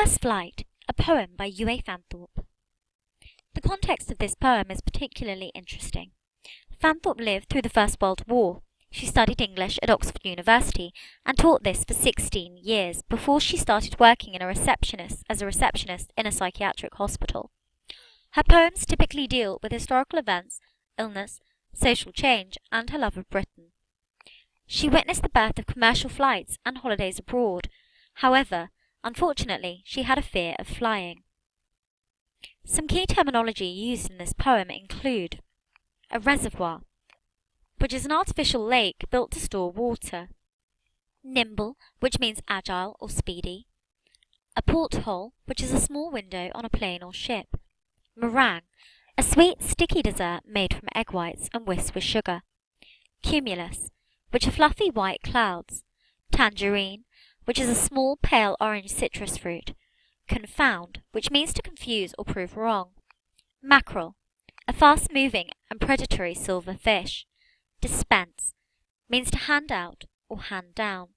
First Flight, a poem by Yue Fanthorpe. The context of this poem is particularly interesting. Fanthorpe lived through the First World War. She studied English at Oxford University and taught this for 16 years before she started working as a receptionist in a psychiatric hospital. Her poems typically deal with historical events, illness, social change, and her love of Britain. She witnessed the birth of commercial flights and holidays abroad. However, unfortunately, she had a fear of flying. Some key terminology used in this poem include a reservoir, which is an artificial lake built to store water; nimble, which means agile or speedy; a porthole, which is a small window on a plane or ship; meringue, a sweet, sticky dessert made from egg whites and whisked with sugar; cumulus, which are fluffy white clouds; tangerine, which is a small pale orange citrus fruit; confound, which means to confuse or prove wrong; mackerel, a fast-moving and predatory silver fish; dispense, means to hand out or hand down.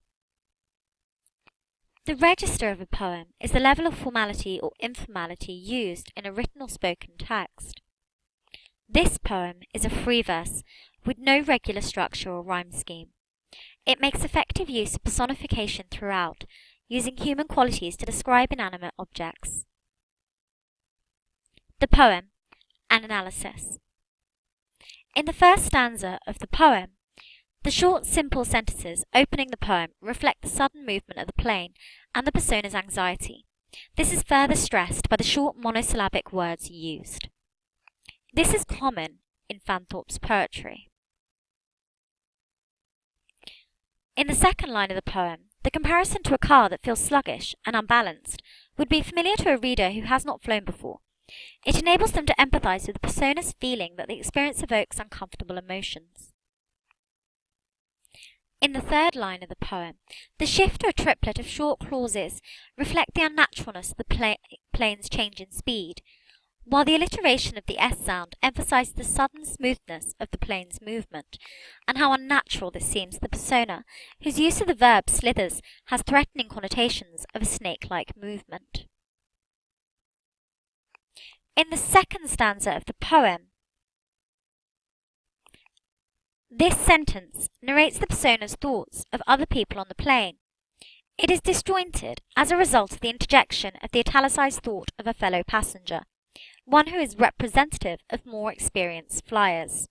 The register of a poem is the level of formality or informality used in a written or spoken text. This poem is a free verse with no regular structure or rhyme scheme. It makes effective use of personification throughout, using human qualities to describe inanimate objects. The poem, an analysis. In the first stanza of the poem, the short, simple sentences opening the poem reflect the sudden movement of the plane and the persona's anxiety. This is further stressed by the short monosyllabic words used. This is common in Fanthorpe's poetry. In the second line of the poem, the comparison to a car that feels sluggish and unbalanced would be familiar to a reader who has not flown before. It enables them to empathize with the persona's feeling that the experience evokes uncomfortable emotions. In the third line of the poem, the shift to a triplet of short clauses reflect the unnaturalness of the plane's change in speed, while the alliteration of the S sound emphasizes the sudden smoothness of the plane's movement, and how unnatural this seems to the persona, whose use of the verb slithers has threatening connotations of a snake-like movement. In the second stanza of the poem, this sentence narrates the persona's thoughts of other people on the plane. It is disjointed as a result of the interjection of the italicized thought of a fellow passenger, one who is representative of more experienced flyers.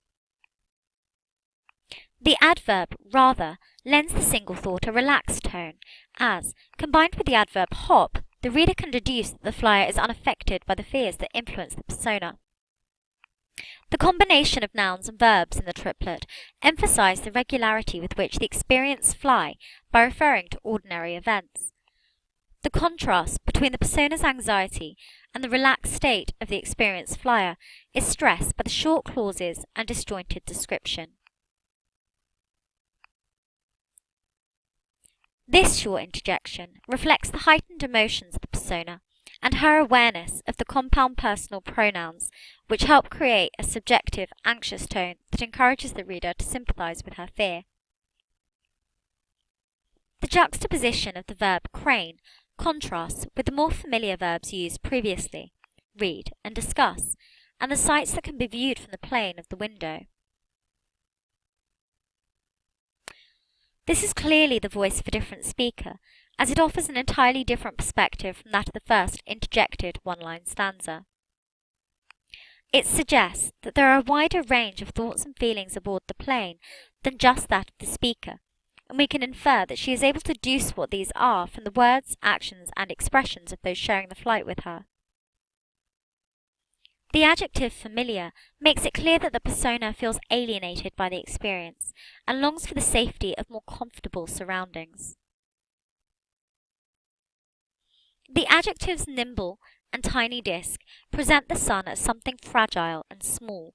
The adverb rather lends the single thought a relaxed tone, as, combined with the adverb hop, the reader can deduce that the flyer is unaffected by the fears that influence the persona. The combination of nouns and verbs in the triplet emphasize the regularity with which the experienced fly by referring to ordinary events. The contrast between the persona's anxiety and the relaxed state of the experienced flyer is stressed by the short clauses and disjointed description. This short interjection reflects the heightened emotions of the persona and her awareness of the compound personal pronouns, which help create a subjective, anxious tone that encourages the reader to sympathize with her fear. The juxtaposition of the verb crane contrasts with the more familiar verbs used previously, read and discuss, and the sights that can be viewed from the plane of the window. This is clearly the voice of a different speaker, as it offers an entirely different perspective from that of the first interjected one-line stanza. It suggests that there are a wider range of thoughts and feelings aboard the plane than just that of the speaker, and we can infer that she is able to deduce what these are from the words, actions, and expressions of those sharing the flight with her. The adjective familiar makes it clear that the persona feels alienated by the experience and longs for the safety of more comfortable surroundings. The adjectives nimble and tiny disk present the sun as something fragile and small.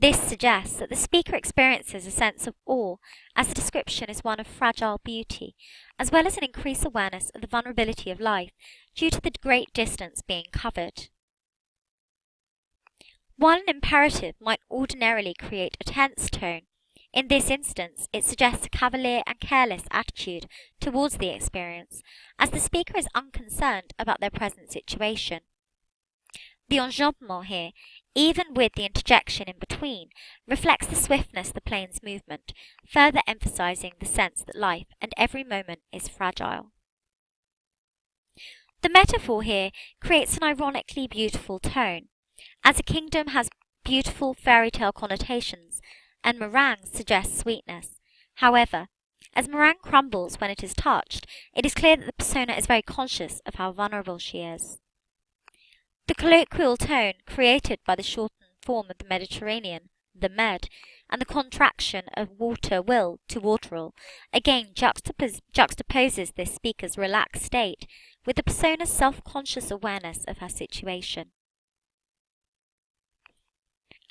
This suggests that the speaker experiences a sense of awe, as the description is one of fragile beauty, as well as an increased awareness of the vulnerability of life due to the great distance being covered. While an imperative might ordinarily create a tense tone, In this instance, it suggests a cavalier and careless attitude towards the experience, as the speaker is unconcerned about their present situation. The enjambment here, even with the interjection in between, reflects the swiftness of the plane's movement, further emphasizing the sense that life and every moment is fragile. The metaphor here creates an ironically beautiful tone, as a kingdom has beautiful fairy tale connotations, and meringue suggests sweetness. However, as meringue crumbles when it is touched, it is clear that the persona is very conscious of how vulnerable she is. The colloquial tone created by the shortened form of the Mediterranean, the med, and the contraction of water will to waterall, again juxtaposes this speaker's relaxed state with the persona's self-conscious awareness of her situation.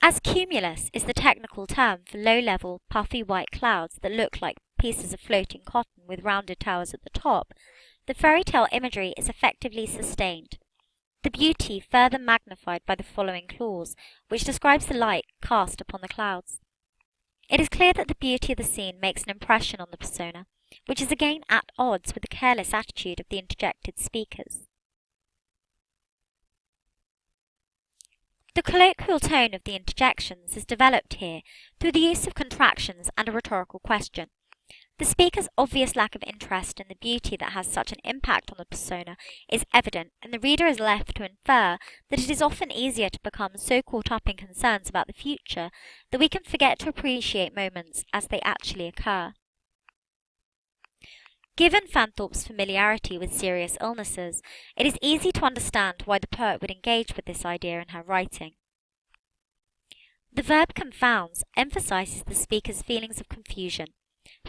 As cumulus is the technical term for low-level, puffy white clouds that look like pieces of floating cotton with rounded towers at the top, the fairy tale imagery is effectively sustained. The beauty further magnified by the following clause, which describes the light cast upon the clouds. It is clear that the beauty of the scene makes an impression on the persona, which is again at odds with the careless attitude of the interjected speakers. The colloquial tone of the interjections is developed here through the use of contractions and a rhetorical question. The speaker's obvious lack of interest in the beauty that has such an impact on the persona is evident, and the reader is left to infer that it is often easier to become so caught up in concerns about the future that we can forget to appreciate moments as they actually occur. Given Fanthorpe's familiarity with serious illnesses, it is easy to understand why the poet would engage with this idea in her writing. The verb confounds emphasizes the speaker's feelings of confusion,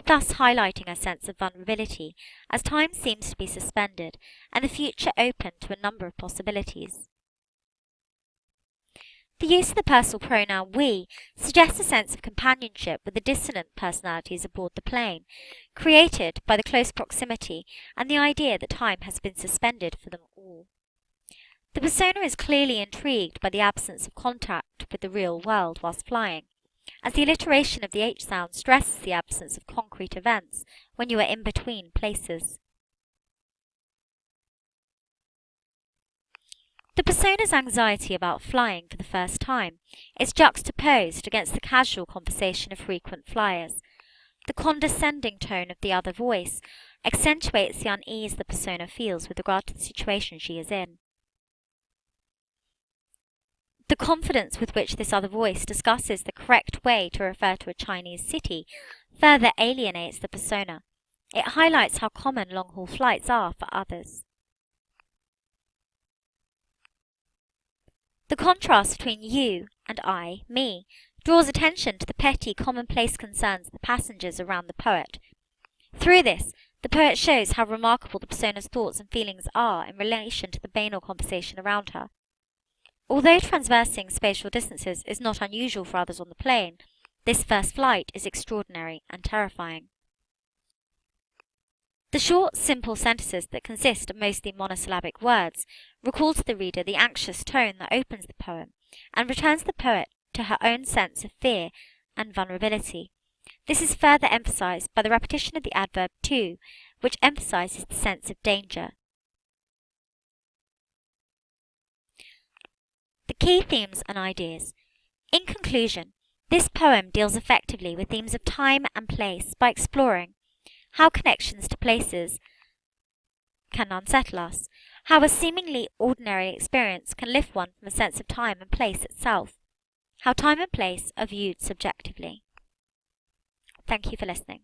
thus highlighting a sense of vulnerability, as time seems to be suspended, and the future open to a number of possibilities. The use of the personal pronoun we suggests a sense of companionship with the dissonant personalities aboard the plane, created by the close proximity and the idea that time has been suspended for them all. The persona is clearly intrigued by the absence of contact with the real world whilst flying, as the alliteration of the H sound stresses the absence of concrete events when you are in between places. The persona's anxiety about flying for the first time is juxtaposed against the casual conversation of frequent flyers. The condescending tone of the other voice accentuates the unease the persona feels with regard to the situation she is in. The confidence with which this other voice discusses the correct way to refer to a Chinese city further alienates the persona. It highlights how common long-haul flights are for others. The contrast between you and I, me, draws attention to the petty, commonplace concerns of the passengers around the poet. Through this, the poet shows how remarkable the persona's thoughts and feelings are in relation to the banal conversation around her. Although traversing spatial distances is not unusual for others on the plane, this first flight is extraordinary and terrifying. The short, simple sentences that consist of mostly monosyllabic words recall to the reader the anxious tone that opens the poem, and returns the poet to her own sense of fear and vulnerability. This is further emphasized by the repetition of the adverb to, which emphasizes the sense of danger. The key themes and ideas. In conclusion, this poem deals effectively with themes of time and place by exploring how connections to places can unsettle us, how a seemingly ordinary experience can lift one from a sense of time and place itself, how time and place are viewed subjectively. Thank you for listening.